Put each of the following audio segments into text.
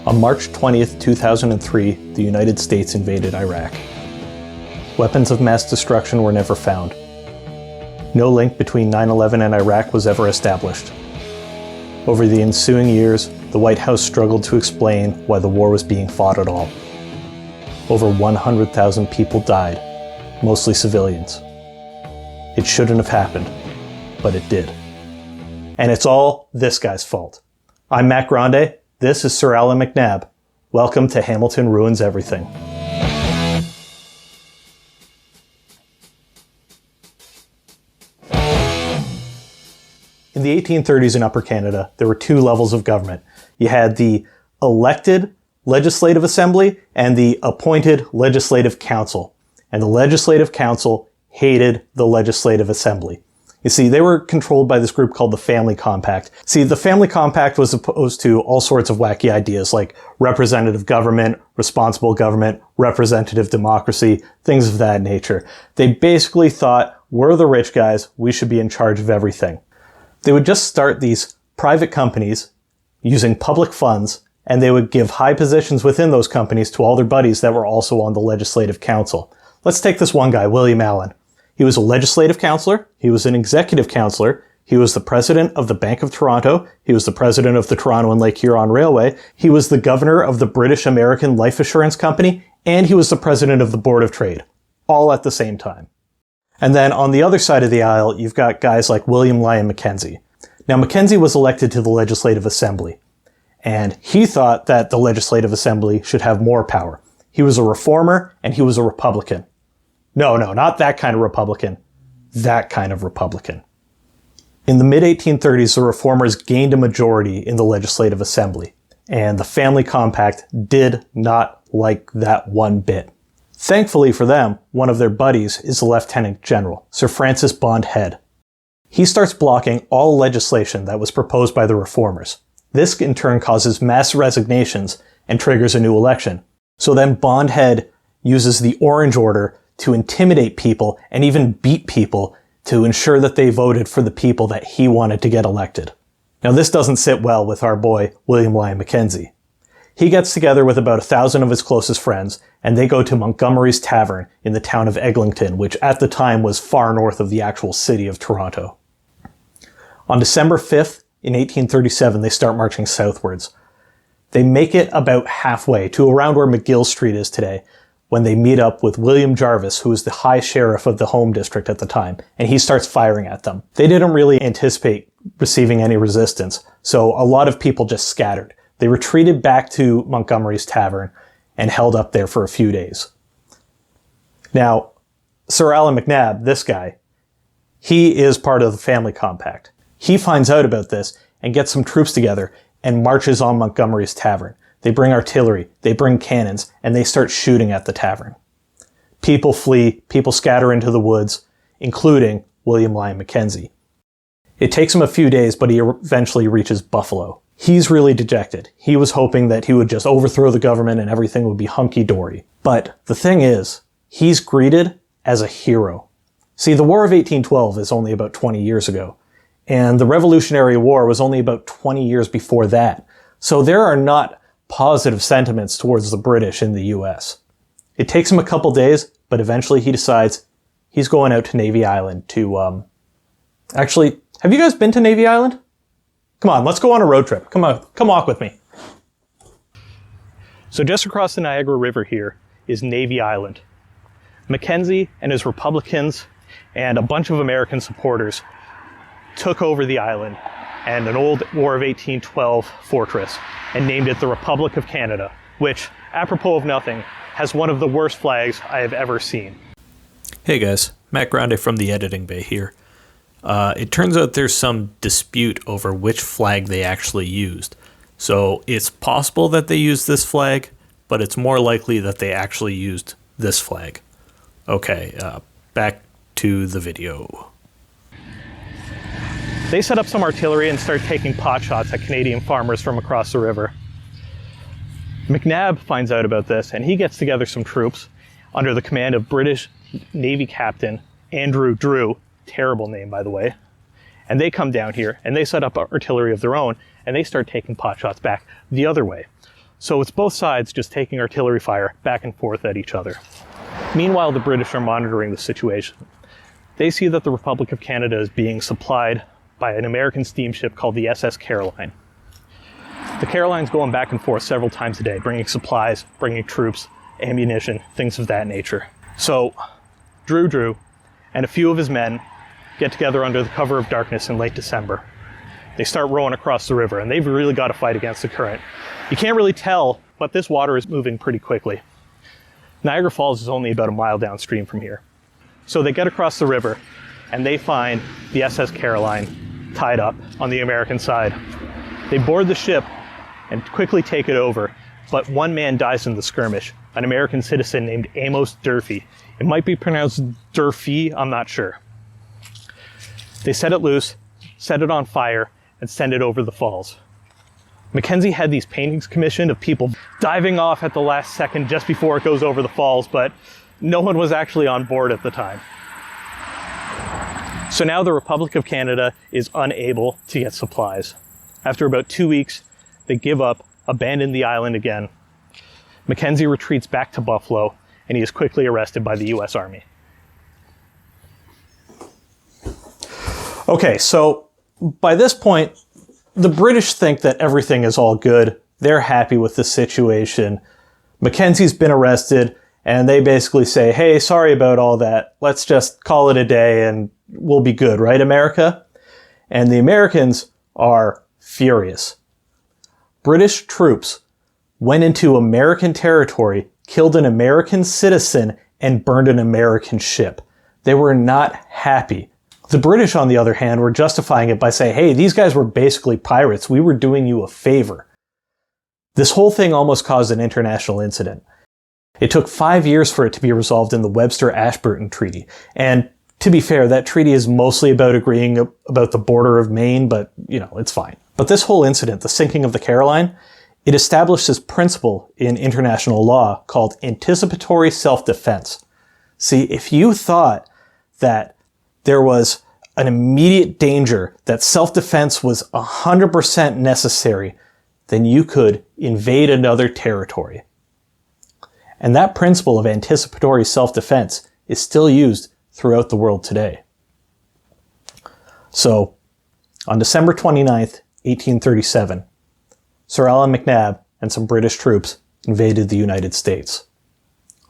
On March 20th, 2003, the United States invaded Iraq. Weapons of mass destruction were never found. No link between 9/11 and Iraq was ever established. Over the ensuing years, the White House struggled to explain why the war was being fought at all. Over 100,000 people died, mostly civilians. It shouldn't have happened, but it did. And it's all this guy's fault. I'm Matt Grande. This is Sir Allen MacNab. Welcome to Hamilton Ruins Everything. In the 1830s in Upper Canada, there were two levels of government. You had the elected Legislative Assembly and the appointed Legislative Council. And the Legislative Council hated the Legislative Assembly. You see, they were controlled by this group called the Family Compact. See, the Family Compact was opposed to all sorts of wacky ideas like representative government, responsible government, representative democracy, things of that nature. They basically thought, we're the rich guys, we should be in charge of everything. They would just start these private companies using public funds, and they would give high positions within those companies to all their buddies that were also on the Legislative Council. Let's take this one guy, William Allen. He was a legislative councillor, he was an executive councillor, he was the president of the Bank of Toronto, he was the president of the Toronto and Lake Huron Railway, he was the governor of the British American Life Assurance Company, and he was the president of the Board of Trade, all at the same time. And then on the other side of the aisle, you've got guys like William Lyon Mackenzie. Now, Mackenzie was elected to the Legislative Assembly, and he thought that the Legislative Assembly should have more power. He was a reformer, and he was a Republican. No, not that kind of Republican. That kind of Republican. In the mid-1830s, the reformers gained a majority in the Legislative Assembly, and the Family Compact did not like that one bit. Thankfully for them, one of their buddies is the Lieutenant General, Sir Francis Bond Head. He starts blocking all legislation that was proposed by the reformers. This in turn causes mass resignations and triggers a new election. So then Bond Head uses the Orange Order to intimidate people and even beat people to ensure that they voted for the people that he wanted to get elected. Now this doesn't sit well with our boy, William Lyon Mackenzie. He gets together with about 1,000 of his closest friends, and they go to Montgomery's Tavern in the town of Eglinton, which at the time was far north of the actual city of Toronto. On December 5th, in 1837, they start marching southwards. They make it about halfway to around where McGill Street is today, when they meet up with William Jarvis, who was the High Sheriff of the Home District at the time, and he starts firing at them. They didn't really anticipate receiving any resistance, so a lot of people just scattered. They retreated back to Montgomery's Tavern and held up there for a few days. Now, Sir Allen MacNab, this guy, he is part of the Family Compact. He finds out about this and gets some troops together and marches on Montgomery's Tavern. They bring artillery, they bring cannons, and they start shooting at the tavern. People flee, people scatter into the woods, including William Lyon Mackenzie. It takes him a few days, but he eventually reaches Buffalo. He's really dejected. He was hoping that he would just overthrow the government and everything would be hunky-dory. But the thing is, he's greeted as a hero. See, the War of 1812 is only about 20 years ago, and the Revolutionary War was only about 20 years before that. So there are not positive sentiments towards the British in the US. It takes him a couple days, but eventually he decides he's going out to Navy Island to, Actually, have you guys been to Navy Island? Come on, let's go on a road trip. Come walk with me. So just across the Niagara River here is Navy Island. Mackenzie and his Republicans and a bunch of American supporters took over the island and an old War of 1812 fortress and named it the Republic of Canada, which, apropos of nothing, has one of the worst flags I have ever seen. Hey guys, Matt Grande from the editing bay here. It turns out there's some dispute over which flag they actually used. So it's possible that they used this flag, but it's more likely that they actually used this flag. Okay, back to the video. They set up some artillery and start taking pot shots at Canadian farmers from across the river. MacNab finds out about this and he gets together some troops under the command of British Navy Captain Andrew Drew, terrible name by the way, and they come down here and they set up artillery of their own and they start taking pot shots back the other way. So it's both sides just taking artillery fire back and forth at each other. Meanwhile, the British are monitoring the situation. They see that the Republic of Canada is being supplied by an American steamship called the SS Caroline. The Caroline's going back and forth several times a day, bringing supplies, bringing troops, ammunition, things of that nature. So Drew and a few of his men get together under the cover of darkness in late December. They start rowing across the river, and they've really got to fight against the current. You can't really tell, but this water is moving pretty quickly. Niagara Falls is only about a mile downstream from here. So they get across the river, and they find the SS Caroline tied up on the American side. They board the ship and quickly take it over, but one man dies in the skirmish, an American citizen named Amos Durfee. It might be pronounced Durfee, I'm not sure. They set it loose, set it on fire, and send it over the falls. Mackenzie had these paintings commissioned of people diving off at the last second just before it goes over the falls, but no one was actually on board at the time. So now the Republic of Canada is unable to get supplies. After about 2 weeks, they give up, abandon the island again. Mackenzie retreats back to Buffalo, and he is quickly arrested by the US Army. Okay, so by this point, the British think that everything is all good. They're happy with the situation. Mackenzie's been arrested, and they basically say, hey, sorry about all that. Let's just call it a day and we'll be good, right, America? And the Americans are furious. British troops went into American territory, killed an American citizen, and burned an American ship. They were not happy. The British, on the other hand, were justifying it by saying, hey, these guys were basically pirates. We were doing you a favor. This whole thing almost caused an international incident. It took 5 years for it to be resolved in the Webster-Ashburton Treaty. And to be fair, that treaty is mostly about agreeing about the border of Maine, but, it's fine. But this whole incident, the sinking of the Caroline, it established this principle in international law called anticipatory self-defense. See, if you thought that there was an immediate danger, that self-defense was 100% necessary, then you could invade another territory. And that principle of anticipatory self-defense is still used throughout the world today. So, on December 29th, 1837, Sir Allen MacNab and some British troops invaded the United States.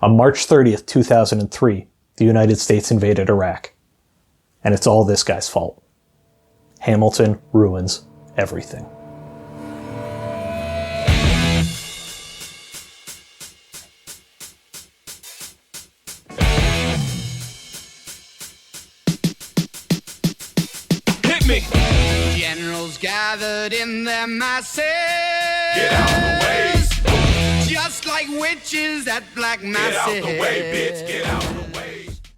On March 30th, 2003, the United States invaded Iraq. And it's all this guy's fault. Hamilton ruins everything. Hit me! Generals gathered in their masses. Get out of the way! Just like witches at black masses. Get out the way, bitch! Get out the way!